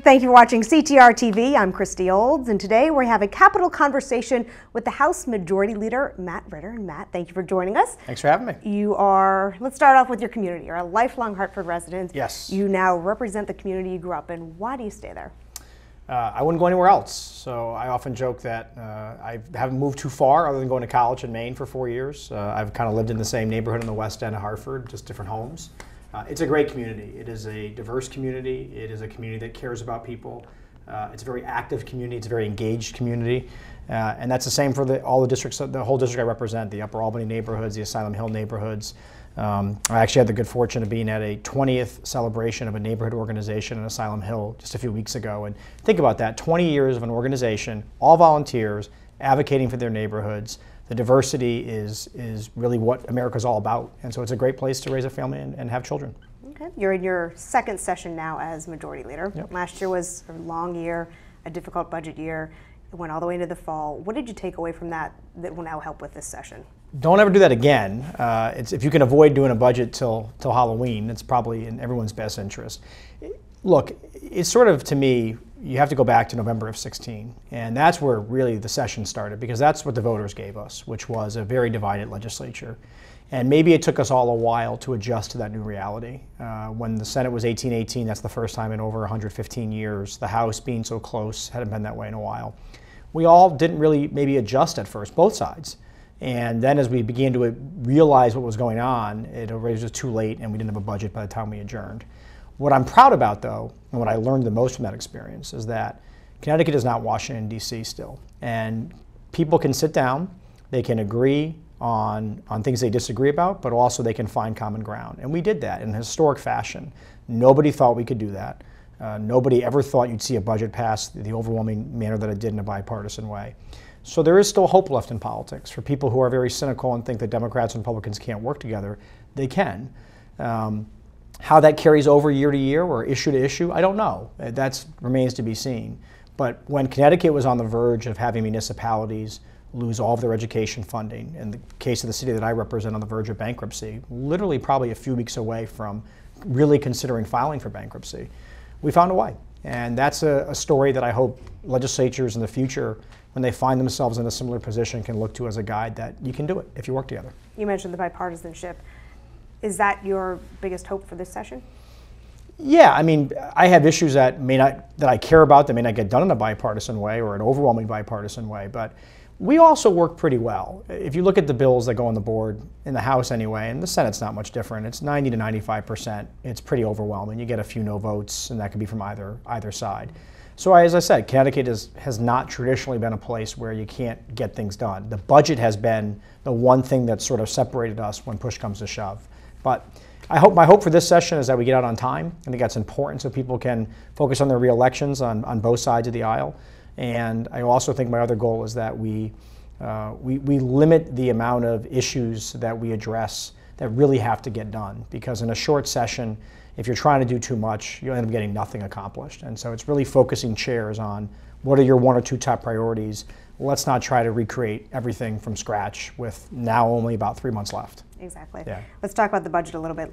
Thank you for watching CTR TV. I'm Christy Olds, and today we have a capital conversation with the House Majority Leader, Matt Ritter. And Matt, thank you for joining us. Thanks for having me. Let's start off with your community. You're a lifelong Hartford resident. Yes. You now represent the community you grew up in. Why do you stay there? I wouldn't go anywhere else. So I often joke that I haven't moved too far other than going to college in Maine for 4 years. I've kind of lived in the same neighborhood in the West End of Hartford, just different homes. It's a great community. It is a diverse community. It is a community that cares about people. It's a very active community. It's a very engaged community. And that's the same for all the districts, the whole district I represent, the Upper Albany neighborhoods, the Asylum Hill neighborhoods. I actually had the good fortune of being at a 20th celebration of a neighborhood organization in Asylum Hill just a few weeks ago. And think about that, 20 years of an organization, all volunteers, advocating for their neighborhoods. The diversity is really what America's all about. And so it's a great place to raise a family and have children. Okay. You're in your second session now as Majority Leader. Yep. Last year was a long year, a difficult budget year. It went all the way into the fall. What did you take away from that will now help with this session? Don't ever do that again. If you can avoid doing a budget till Halloween, it's probably in everyone's best interest. Look, it's sort of, to me, you have to go back to November of 16, and that's where really the session started, because that's what the voters gave us, which was a very divided legislature. And maybe it took us all a while to adjust to that new reality. When the Senate was 18-18, that's the first time in over 115 years. The House being so close hadn't been that way in a while. We all didn't really maybe adjust at first, both sides. And then as we began to realize what was going on, it already was too late and we didn't have a budget by the time we adjourned. What I'm proud about, though, and what I learned the most from that experience, is that Connecticut is not Washington, D.C. still. And people can sit down, they can agree on things they disagree about, but also they can find common ground. And we did that in a historic fashion. Nobody thought we could do that. Nobody ever thought you'd see a budget pass the overwhelming manner that it did in a bipartisan way. So there is still hope left in politics. For people who are very cynical and think that Democrats and Republicans can't work together, they can. How that carries over year to year or issue to issue, I don't know. That remains to be seen. But when Connecticut was on the verge of having municipalities lose all of their education funding, in the case of the city that I represent, on the verge of bankruptcy, literally probably a few weeks away from really considering filing for bankruptcy, we found a way. And that's a story that I hope legislatures in the future, when they find themselves in a similar position, can look to as a guide that you can do it if you work together. You mentioned the bipartisanship. Is that your biggest hope for this session? Yeah, I mean, I have issues that I care about that may not get done in a bipartisan way or an overwhelming bipartisan way, but we also work pretty well. If you look at the bills that go on the board, in the House anyway, and the Senate's not much different, it's 90 to 95%. It's pretty overwhelming. You get a few no votes, and that could be from either side. So as I said, Connecticut has not traditionally been a place where you can't get things done. The budget has been the one thing that sort of separated us when push comes to shove. But my hope for this session is that we get out on time. I think that's important so people can focus on their re-elections on both sides of the aisle. And I also think my other goal is that we limit the amount of issues that we address that really have to get done. Because in a short session, if you're trying to do too much, you'll end up getting nothing accomplished. And so it's really focusing chairs on what are your one or two top priorities. Let's not try to recreate everything from scratch with now only about 3 months left. Exactly. Yeah. Let's talk about the budget a little bit.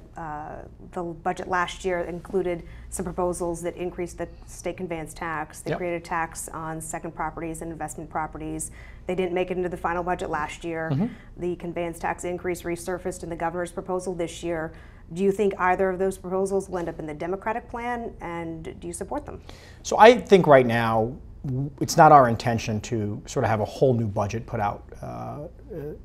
The budget last year included some proposals that increased the state conveyance tax. They created a tax on second properties and investment properties. They didn't make it into the final budget last year. Mm-hmm. The conveyance tax increase resurfaced in the governor's proposal this year. Do you think either of those proposals will end up in the Democratic plan, and do you support them? So I think right now it's not our intention to sort of have a whole new budget put out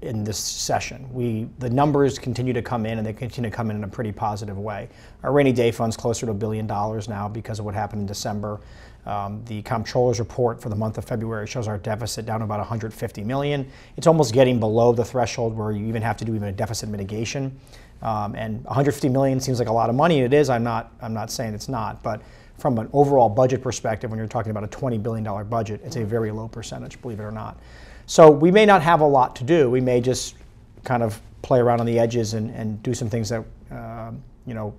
in this session. The numbers continue to come in, and they continue to come in a pretty positive way. Our rainy day fund's closer to $1 billion now because of what happened in December. The comptroller's report for the month of February shows our deficit down to about $150 million. It's almost getting below the threshold where you even have to do even a deficit mitigation. And $150 million seems like a lot of money. It is. I'm not saying it's not, but from an overall budget perspective, when you're talking about a $20 billion budget, it's a very low percentage, believe it or not. So we may not have a lot to do. We may just kind of play around on the edges and do some things that,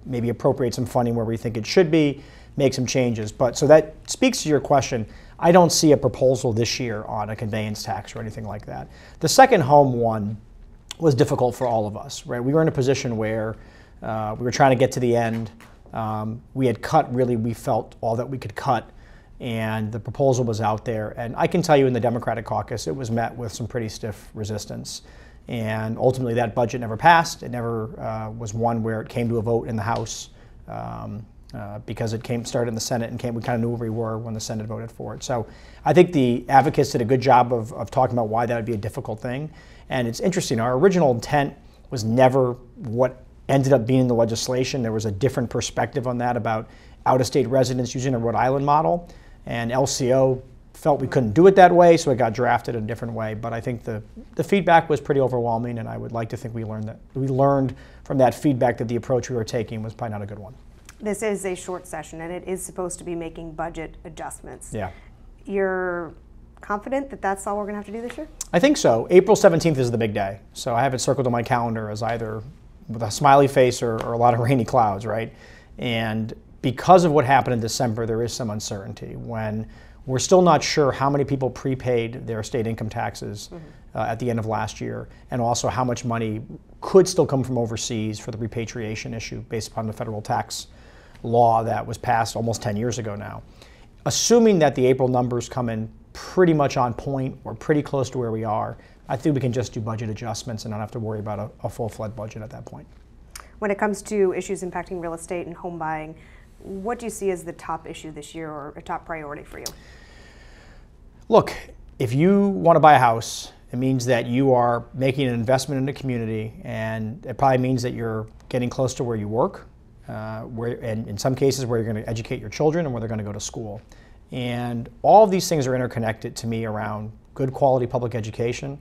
maybe appropriate some funding where we think it should be, make some changes. But so that speaks to your question. I don't see a proposal this year on a conveyance tax or anything like that. The second home one was difficult for all of us, right? We were in a position where we were trying to get to the end. We had cut, really, we felt all that we could cut and the proposal was out there. And I can tell you in the Democratic caucus, it was met with some pretty stiff resistance. And ultimately that budget never passed. It never was one where it came to a vote in the House because it started in the Senate and we kind of knew where we were when the Senate voted for it. So I think the advocates did a good job of talking about why that would be a difficult thing. And it's interesting, our original intent was never what ended up being in the legislation. There was a different perspective on that about out-of-state residents using a Rhode Island model. And LCO felt we couldn't do it that way, so it got drafted in a different way. But I think the feedback was pretty overwhelming, and I would like to think we learned from that feedback that the approach we were taking was probably not a good one. This is a short session, and it is supposed to be making budget adjustments. Yeah. You're confident that that's all we're going to have to do this year? I think so. April 17th is the big day. So I have it circled on my calendar as either with a smiley face or a lot of rainy clouds, right? And because of what happened in December, there is some uncertainty when we're still not sure how many people prepaid their state income taxes at the end of last year, and also how much money could still come from overseas for the repatriation issue based upon the federal tax law that was passed almost 10 years ago now. Assuming that the April numbers come in pretty much on point or pretty close to where we are, I think we can just do budget adjustments and not have to worry about a full-fledged budget at that point. When it comes to issues impacting real estate and home buying, what do you see as the top issue this year or a top priority for you? Look, if you want to buy a house, it means that you are making an investment in the community, and it probably means that you're getting close to where you work, and in some cases where you're going to educate your children and where they're going to go to school. And all of these things are interconnected to me around good quality public education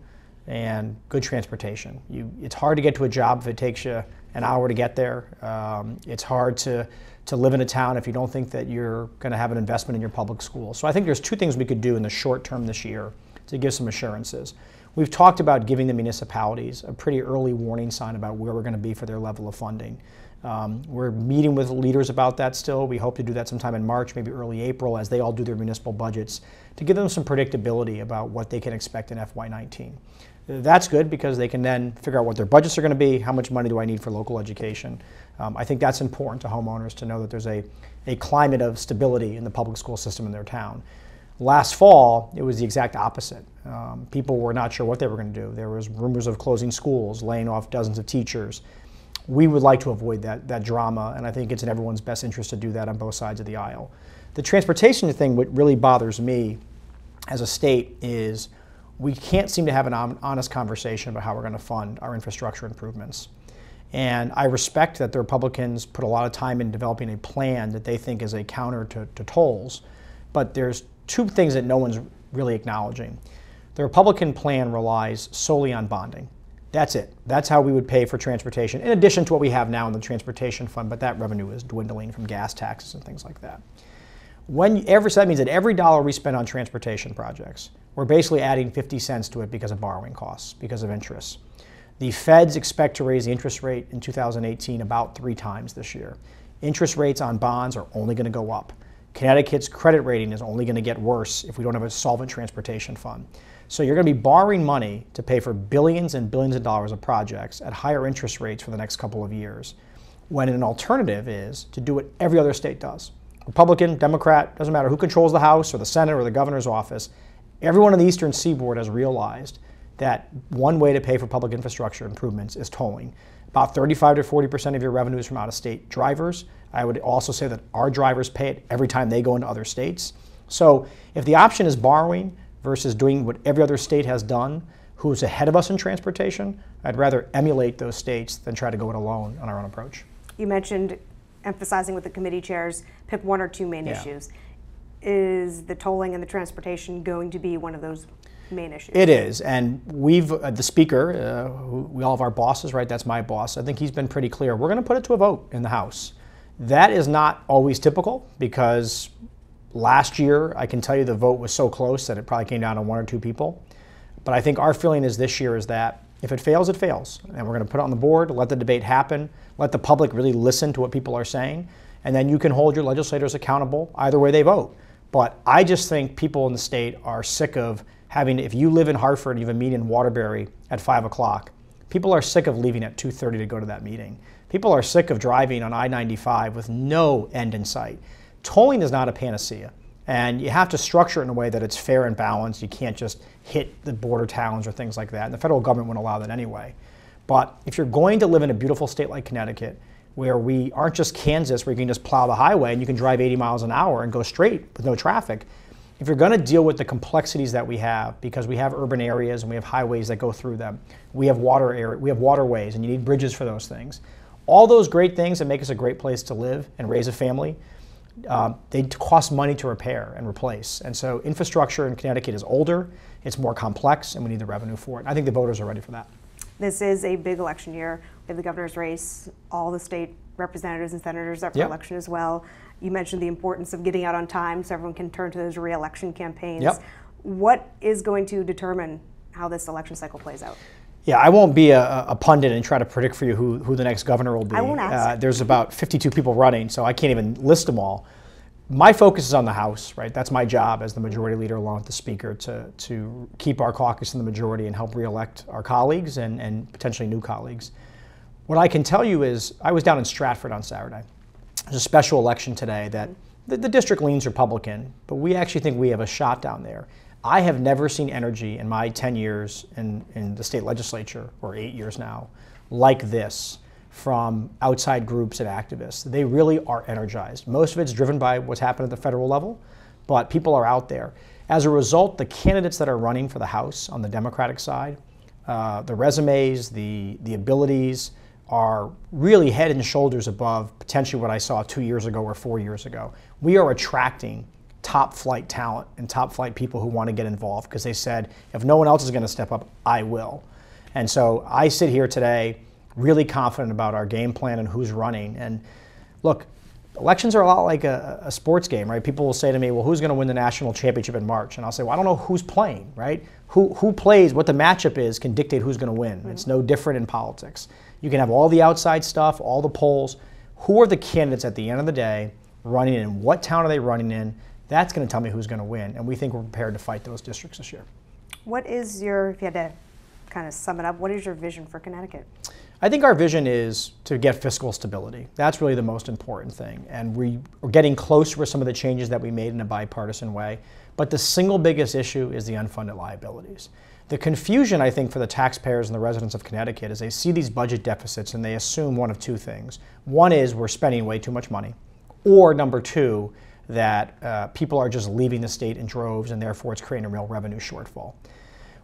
and good transportation. It's hard to get to a job if it takes you an hour to get there. It's hard to live in a town if you don't think that you're going to have an investment in your public school. So I think there's two things we could do in the short term this year to give some assurances. We've talked about giving the municipalities a pretty early warning sign about where we're going to be for their level of funding. We're meeting with leaders about that still. We hope to do that sometime in March, maybe early April, as they all do their municipal budgets, to give them some predictability about what they can expect in FY19. That's good because they can then figure out what their budgets are going to be, how much money do I need for local education. I think that's important to homeowners to know that there's a climate of stability in the public school system in their town. Last fall, it was the exact opposite. People were not sure what they were going to do. There was rumors of closing schools, laying off dozens of teachers. We would like to avoid that drama, and I think it's in everyone's best interest to do that on both sides of the aisle. The transportation thing, what really bothers me as a state is we can't seem to have an honest conversation about how we're going to fund our infrastructure improvements. And I respect that the Republicans put a lot of time in developing a plan that they think is a counter to tolls, but there's two things that no one's really acknowledging. The Republican plan relies solely on bonding. That's it. That's how we would pay for transportation, in addition to what we have now in the transportation fund, but that revenue is dwindling from gas taxes and things like that. So that means that every dollar we spend on transportation projects, we're basically adding 50 cents to it because of borrowing costs, because of interest. The feds expect to raise the interest rate in 2018 about 3 times this year. Interest rates on bonds are only going to go up. Connecticut's credit rating is only going to get worse if we don't have a solvent transportation fund. So you're going to be borrowing money to pay for billions and billions of dollars of projects at higher interest rates for the next couple of years, when an alternative is to do what every other state does. Republican, Democrat, doesn't matter who controls the House or the Senate or the governor's office, everyone on the Eastern Seaboard has realized that one way to pay for public infrastructure improvements is tolling. About 35 to 40% of your revenue is from out-of-state drivers. I would also say that our drivers pay it every time they go into other states. So if the option is borrowing versus doing what every other state has done, who's ahead of us in transportation, I'd rather emulate those states than try to go it alone on our own approach. You mentioned emphasizing with the committee chairs, pick one or two main issues. Is the tolling and the transportation going to be one of those main issues? It is, and we've, the speaker, we all have our bosses, right? That's my boss. I think he's been pretty clear. We're going to put it to a vote in the House. That is not always typical because last year, I can tell you the vote was so close that it probably came down to 1 or 2 people. But I think our feeling is this year is that if it fails, it fails. And we're going to put it on the board, let the debate happen, let the public really listen to what people are saying, and then you can hold your legislators accountable either way they vote. But I just think people in the state are sick of having, if you live in Hartford and you have a meeting in Waterbury at 5 o'clock, people are sick of leaving at 2:30 to go to that meeting. People are sick of driving on I-95 with no end in sight. Tolling is not a panacea. And you have to structure it in a way that it's fair and balanced. You can't just hit the border towns or things like that. And the federal government wouldn't allow that anyway. But if you're going to live in a beautiful state like Connecticut, where we aren't just Kansas, where you can just plow the highway and you can drive 80 miles an hour and go straight with no traffic, if you're going to deal with the complexities that we have, because we have urban areas and we have highways that go through them, we have waterways, and you need bridges for those things. All those great things that make us a great place to live and raise a family, they cost money to repair and replace. And so infrastructure in Connecticut is older, it's more complex, and we need the revenue for it. I think the voters are ready for that. This is a big election year. We have the governor's race, all the state representatives and senators up for election as well. You mentioned the importance of getting out on time so everyone can turn to those re-election campaigns. What is going to determine how this election cycle plays out? Yeah, I won't be a pundit and try to predict for you who the next governor will be. I won't ask. There's about 52 people running, so I can't even list them all. My focus is on the House, right? That's my job as the majority leader along with the Speaker to keep our caucus in the majority and help re-elect our colleagues and potentially new colleagues. What I can tell you is I was down in Stratford on Saturday. There's a special election today that the district leans Republican, but we actually think we have a shot down there. I have never seen energy in my 10 years in the state legislature, or 8 years now, like this from outside groups and activists. They really are energized. Most of it's driven by what's happened at the federal level, but people are out there. As a result, the candidates that are running for the House on the Democratic side, the resumes, the abilities are really head and shoulders above potentially what I saw 2 years ago or 4 years ago. We are attracting top flight talent and top flight people who want to get involved because they said, if no one else is going to step up, I will. And so I sit here today really confident about our game plan and who's running. And look, elections are a lot like a sports game, right? People will say to me, well, who's going to win the national championship in March? And I'll say, well, I don't know who's playing, right? Who plays, what the matchup is can dictate who's going to win. It's no different in politics. You can have all the outside stuff, all the polls. Who are the candidates at the end of the day running in? What town are they running in? That's going to tell me who's going to win. And we think we're prepared to fight those districts this year. What is your, if you had to kind of sum it up, what is your vision for Connecticut? I think our vision is to get fiscal stability. That's really the most important thing. And we're getting closer with some of the changes that we made in a bipartisan way. But the single biggest issue is the unfunded liabilities. The confusion, I think, for the taxpayers and the residents of Connecticut is they see these budget deficits and they assume one of two things. One is we're spending way too much money. Or number two, that people are just leaving the state in droves and therefore it's creating a real revenue shortfall.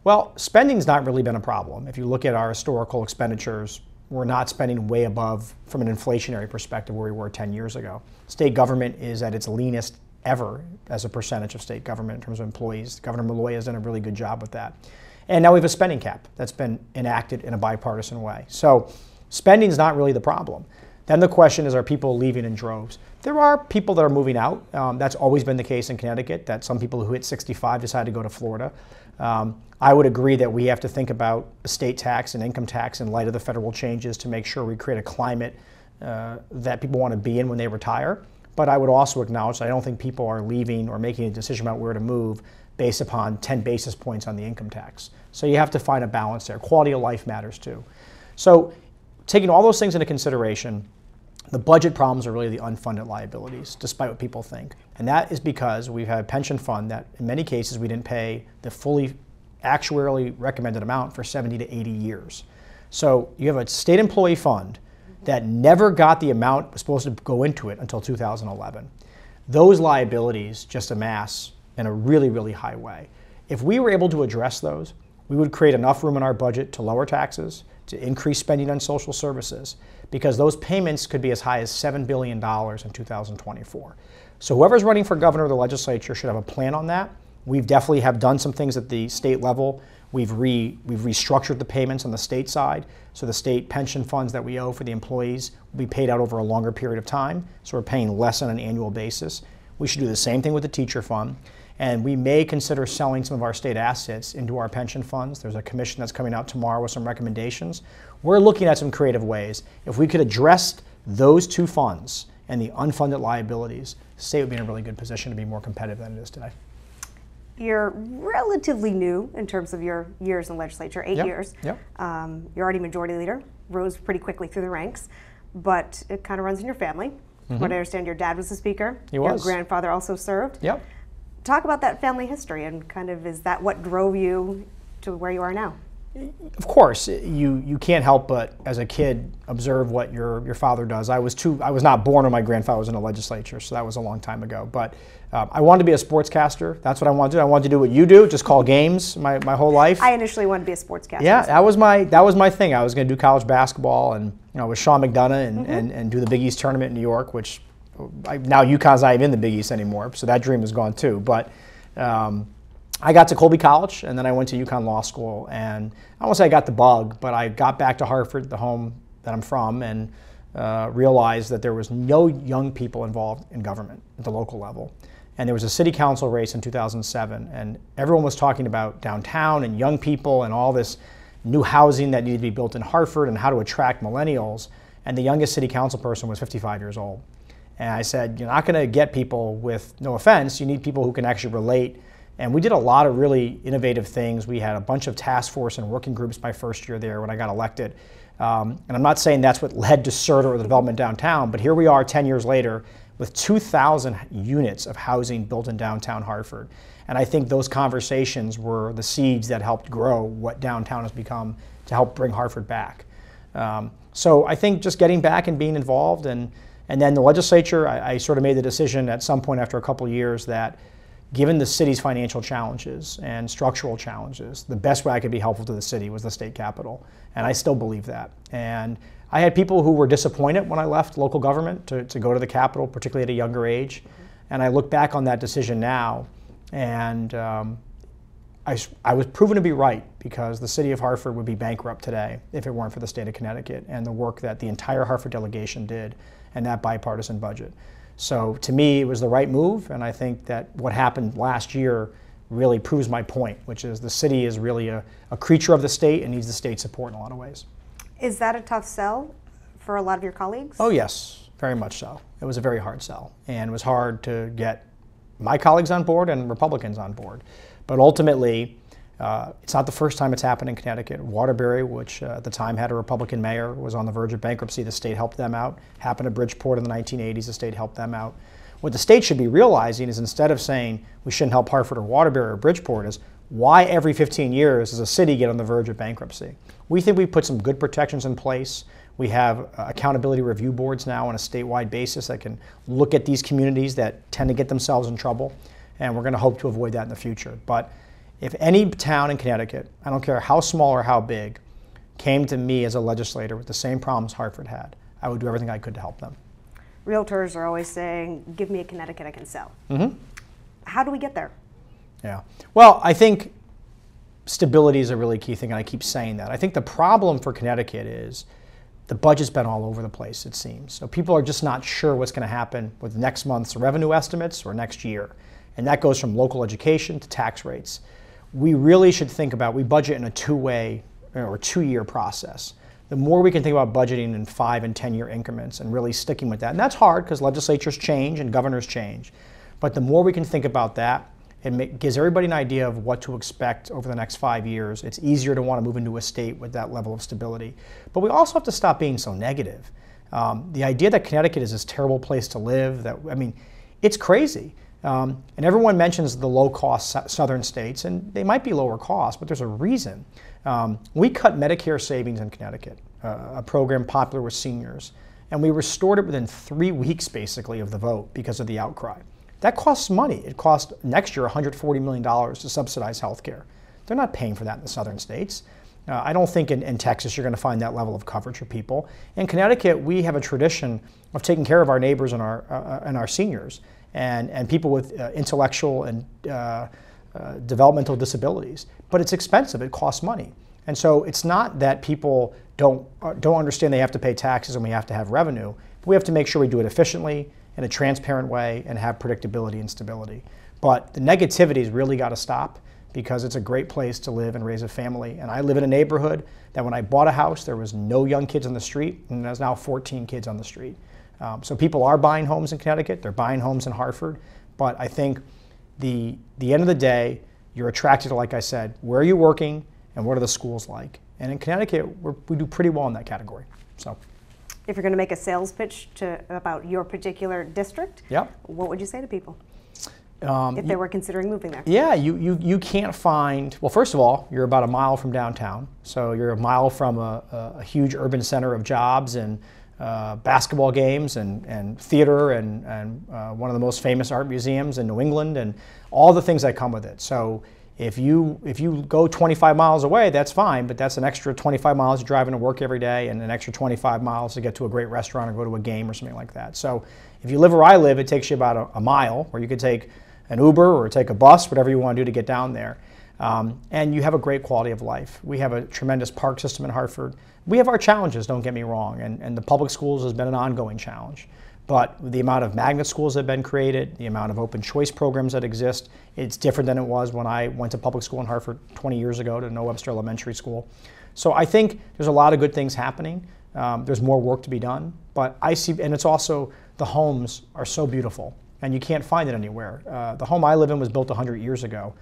Well, spending's not really been a problem. If you look at our historical expenditures, we're not spending way above, from an inflationary perspective, where we were 10 years ago. State government is at its leanest ever as a percentage of state government in terms of employees. Governor Malloy has done a really good job with that. And now we have a spending cap that's been enacted in a bipartisan way. So spending's not really the problem. Then the question is, are people leaving in droves? There are people that are moving out. That's always been the case in Connecticut, that some people who hit 65 decide to go to Florida. I would agree that we have to think about estate tax and income tax in light of the federal changes to make sure we create a climate that people want to be in when they retire. But I would also acknowledge that I don't think people are leaving or making a decision about where to move based upon 10 basis points on the income tax. So you have to find a balance there. Quality of life matters too. So taking all those things into consideration, the budget problems are really the unfunded liabilities, despite what people think. And that is because we've had a pension fund that in many cases we didn't pay the fully actuarially recommended amount for 70 to 80 years. So you have a state employee fund that never got the amount that was supposed to go into it until 2011. Those liabilities just amass in a really, really high way. If we were able to address those, we would create enough room in our budget to lower taxes, to increase spending on social services, because those payments could be as high as $7 billion in 2024. So whoever's running for governor of the legislature should have a plan on that. We've definitely have done some things at the state level. We've restructured the payments on the state side, so the state pension funds that we owe for the employees will be paid out over a longer period of time, so we're paying less on an annual basis. We should do the same thing with the teacher fund, and we may consider selling some of our state assets into our pension funds. There's a commission that's coming out tomorrow with some recommendations. We're looking at some creative ways. If we could address those two funds and the unfunded liabilities, the state would be in a really good position to be more competitive than it is today. You're relatively new in terms of your years in the legislature, 8 years. Yep. You're already majority leader, rose pretty quickly through the ranks, but it kind of runs in your family. What I understand, your dad was the speaker. He was. Your grandfather also served. Yep. Talk about that family history and kind of, is that what drove you to where you are now? Of course, you can't help but, as a kid, observe what your father does. I was not born when my grandfather was in the legislature, so that was a long time ago. But I wanted to be a sportscaster. That's what I wanted to do. I wanted to do what you do, just call games my whole life. I initially wanted to be a sportscaster. Yeah, that was my thing. I was going to do college basketball, and with Sean McDonough and do the Big East tournament in New York, which now UConn's not even in the Big East anymore, so that dream is gone too. But I got to Colby College, and then I went to UConn Law School, and I won't say I got the bug, but I got back to Hartford, the home that I'm from, and realized that there was no young people involved in government at the local level. And there was a city council race in 2007, and everyone was talking about downtown and young people and all this new housing that needed to be built in Hartford and how to attract millennials, and the youngest city council person was 55 years old. And I said, you're not going to get people with, no offense, you need people who can actually relate. And we did a lot of really innovative things. We had a bunch of task force and working groups my first year there when I got elected. And I'm not saying that's what led to CERTA or the development downtown, but here we are 10 years later with 2,000 units of housing built in downtown Hartford. And I think those conversations were the seeds that helped grow what downtown has become to help bring Hartford back. So I think just getting back and being involved, and then the legislature, I sort of made the decision at some point after a couple of years that given the city's financial challenges and structural challenges, the best way I could be helpful to the city was the state capitol. And I still believe that. And I had people who were disappointed when I left local government to go to the Capitol, particularly at a younger age. And I look back on that decision now, and I was proven to be right, because the city of Hartford would be bankrupt today if it weren't for the state of Connecticut and the work that the entire Hartford delegation did and that bipartisan budget. So to me, it was the right move, and I think that what happened last year really proves my point, which is the city is really a creature of the state and needs the state support in a lot of ways. Is that a tough sell for a lot of your colleagues? Oh yes, very much so. It was a very hard sell, and it was hard to get my colleagues on board and Republicans on board. But ultimately, it's not the first time it's happened in Connecticut. Waterbury, which at the time had a Republican mayor, was on the verge of bankruptcy. The state helped them out. Happened to Bridgeport in the 1980s. The state helped them out. What the state should be realizing is, instead of saying we shouldn't help Hartford or Waterbury or Bridgeport, is why every 15 years does a city get on the verge of bankruptcy? We think we put some good protections in place. We have accountability review boards now on a statewide basis that can look at these communities that tend to get themselves in trouble, and we're going to hope to avoid that in the future. But if any town in Connecticut, I don't care how small or how big, came to me as a legislator with the same problems Hartford had, I would do everything I could to help them. Realtors are always saying, give me a Connecticut I can sell. Mm-hmm. How do we get there? Yeah. Well, I think stability is a really key thing, and I keep saying that. I think the problem for Connecticut is the budget's been all over the place, it seems. So people are just not sure what's going to happen with next month's revenue estimates or next year. And that goes from local education to tax rates. We really should think about, we budget in a two-way or two-year process. The more we can think about budgeting in 5 and 10-year increments and really sticking with that, and that's hard because legislatures change and governors change, but the more we can think about that, it gives everybody an idea of what to expect over the next 5 years. It's easier to want to move into a state with that level of stability. But we also have to stop being so negative. The idea that Connecticut is this terrible place to live, it's crazy. And everyone mentions the low-cost southern states, and they might be lower cost, but there's a reason. We cut Medicare savings in Connecticut, a program popular with seniors, and we restored it within 3 weeks, basically, of the vote because of the outcry. That costs money. It costs next year $140 million to subsidize health care. They're not paying for that in the southern states. I don't think in Texas you're going to find that level of coverage for people. In Connecticut, we have a tradition of taking care of our neighbors and our seniors and people with intellectual and developmental disabilities. But it's expensive. It costs money. And so it's not that people don't understand they have to pay taxes and we have to have revenue. But we have to make sure we do it efficiently, in a transparent way, and have predictability and stability. But the negativity's really got to stop, because it's a great place to live and raise a family. And I live in a neighborhood that when I bought a house, there was no young kids on the street, and there's now 14 kids on the street. So people are buying homes in Connecticut, they're buying homes in Hartford, but I think the end of the day, you're attracted to, like I said, where are you working and what are the schools like? And in Connecticut, we do pretty well in that category. So, if you're going to make a sales pitch about your particular district, yep, what would you say to people? if they were considering moving there? Yeah, you can't find, well, first of all, you're about a mile from downtown. So you're a mile from a huge urban center of jobs and basketball games and theater and one of the most famous art museums in New England and all the things that come with it. So if you go 25 miles away, that's fine, but that's an extra 25 miles driving to work every day and an extra 25 miles to get to a great restaurant or go to a game or something like that. So if you live where I live, it takes you about a mile, or you could take an Uber or take a bus, whatever you want to do to get down there. And you have a great quality of life. We have a tremendous park system in Hartford. We have our challenges, don't get me wrong, and the public schools has been an ongoing challenge. But the amount of magnet schools that have been created, the amount of open choice programs that exist, it's different than it was when I went to public school in Hartford 20 years ago to Noah Webster Elementary School. So I think there's a lot of good things happening. There's more work to be done, but I see, and it's also, the homes are so beautiful, and you can't find it anywhere. The home I live in was built 100 years ago.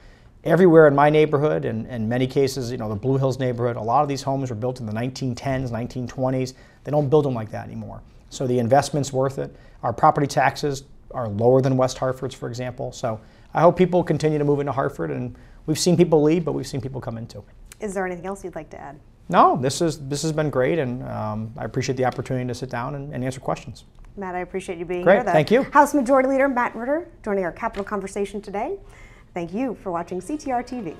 Everywhere in my neighborhood, and in many cases, the Blue Hills neighborhood, a lot of these homes were built in the 1910s, 1920s. They don't build them like that anymore. So the investment's worth it. Our property taxes are lower than West Hartford's, for example. So I hope people continue to move into Hartford, and we've seen people leave, but we've seen people come into. Is there anything else you'd like to add? No, this has been great, and I appreciate the opportunity to sit down and answer questions. Matt, I appreciate you being Great, here. thank you. House Majority Leader Matt Ritter joining our Capitol conversation today. Thank you for watching CTR TV.